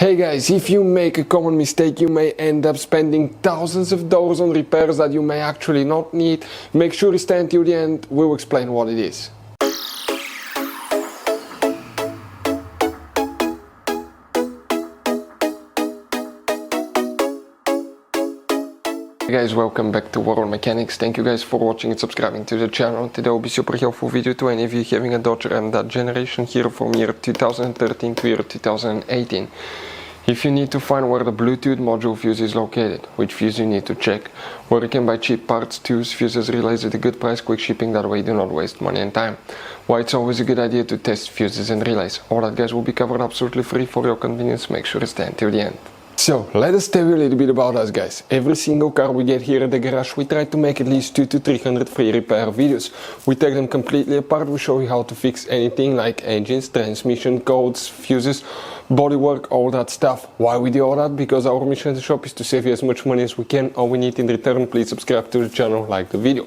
Hey guys, if you make a common mistake, you may end up spending thousands of dollars on repairs that you may actually not need. Make sure you stay until the end, we'll explain what it is. Hey guys, welcome back to World Mechanics. Thank you guys for watching and subscribing to the channel. Today will be super helpful video to any of you having a Dodge Ram that generation here from year 2013 to year 2018. If you need to find where the Bluetooth module fuse is located, which fuse you need to check, where you can buy cheap parts, tools, fuses, relays at a good price, quick shipping, that way you do not waste money and time. Why it's always a good idea to test fuses and relays. All that guys will be covered absolutely free for your convenience. Make sure to stay until the end. So, let us tell you a little bit about us guys. Every single car we get here at the garage, we try to make at least 200 to 300 free repair videos. We take them completely apart, we show you how to fix anything like engines, transmission, codes, fuses, bodywork, all that stuff. Why we do all that? Because our mission at the shop is to save you as much money as we can. All we need in return, please subscribe to the channel, like the video.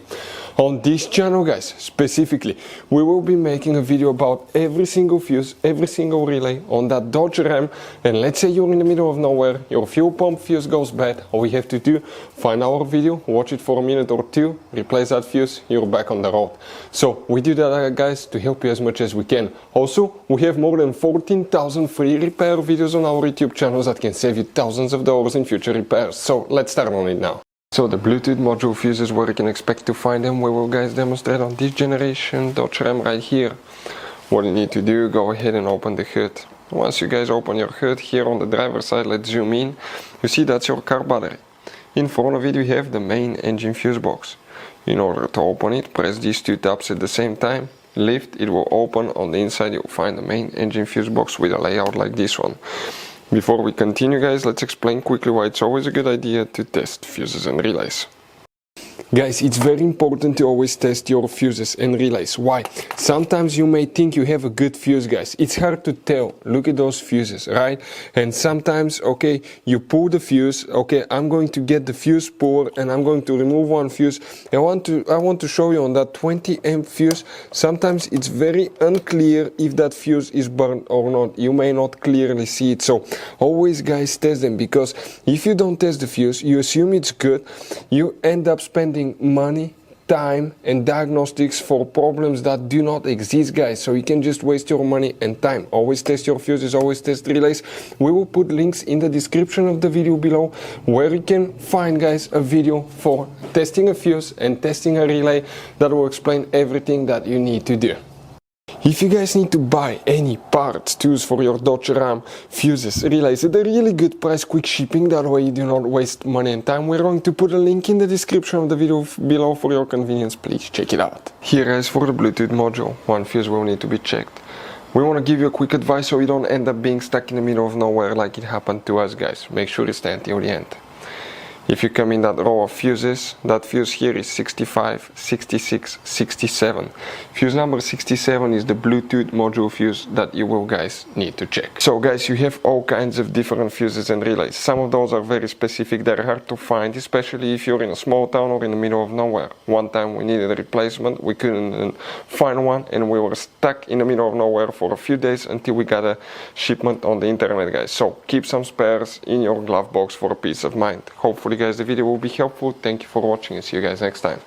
On this channel guys, specifically, we will be making a video about every single fuse, every single relay on that Dodge Ram. And let's say you're in the middle of nowhere, your fuel pump fuse goes bad, all we have to do, find our video, watch it for a minute or two, replace that fuse, you're back on the road. So we do that guys to help you as much as we can. Also, we have more than 14,000 free repair videos on our YouTube channels that can save you thousands of dollars in future repairs. So let's start on it now. So the Bluetooth module fuses, where you can expect to find them, we will guys demonstrate on this generation Dodge Ram right here. What you need to do, go ahead and open the hood. Once you guys open your hood, here on the driver's side, let's zoom in. You see that's your car battery. In front of it you have the main engine fuse box. In order to open it, press these two tabs at the same time. Lift, it will open. On the inside you'll find the main engine fuse box with a layout like this one. Before we continue guys, let's explain quickly why it's always a good idea to test fuses and relays. Guys, it's very important to always test your fuses and relays. Why? Sometimes you may think you have a good fuse guys. It's hard to tell. Look at those fuses, right? And sometimes, okay, you pull the fuse. Okay, I'm going to get the fuse puller and I'm going to remove one fuse. I want to show you on that 20 amp fuse. Sometimes it's very unclear if that fuse is burned or not. You may not clearly see it. So always guys test them, because if you don't test the fuse, you assume it's good. You end up spending money, time and diagnostics for problems that do not exist guys. So you can just waste your money and time. Always test your fuses, always test relays. We will put links in the description of the video below where you can find guys a video for testing a fuse and testing a relay that will explain everything that you need to do. If you guys need to buy any parts, tools for your Dodge Ram, fuses, relays at a really good price, quick shipping, that way you do not waste money and time, we're going to put a link in the description of the video below for your convenience. Please check it out. Here guys, for the Bluetooth module, one fuse will need to be checked. We want to give you a quick advice so you don't end up being stuck in the middle of nowhere like it happened to us guys. Make sure you stay until the end. If you come in that row of fuses, that fuse here is 65, 66, 67. Fuse number 67 is the Bluetooth module fuse that you will guys need to check. So guys, you have all kinds of different fuses and relays. Some of those are very specific, they're hard to find, especially if you're in a small town or in the middle of nowhere. One time we needed a replacement, we couldn't find one and we were stuck in the middle of nowhere for a few days until we got a shipment on the internet guys. So keep some spares in your glove box for a peace of mind. Hopefully guys the video will be helpful. Thank you for watching and see you guys next time.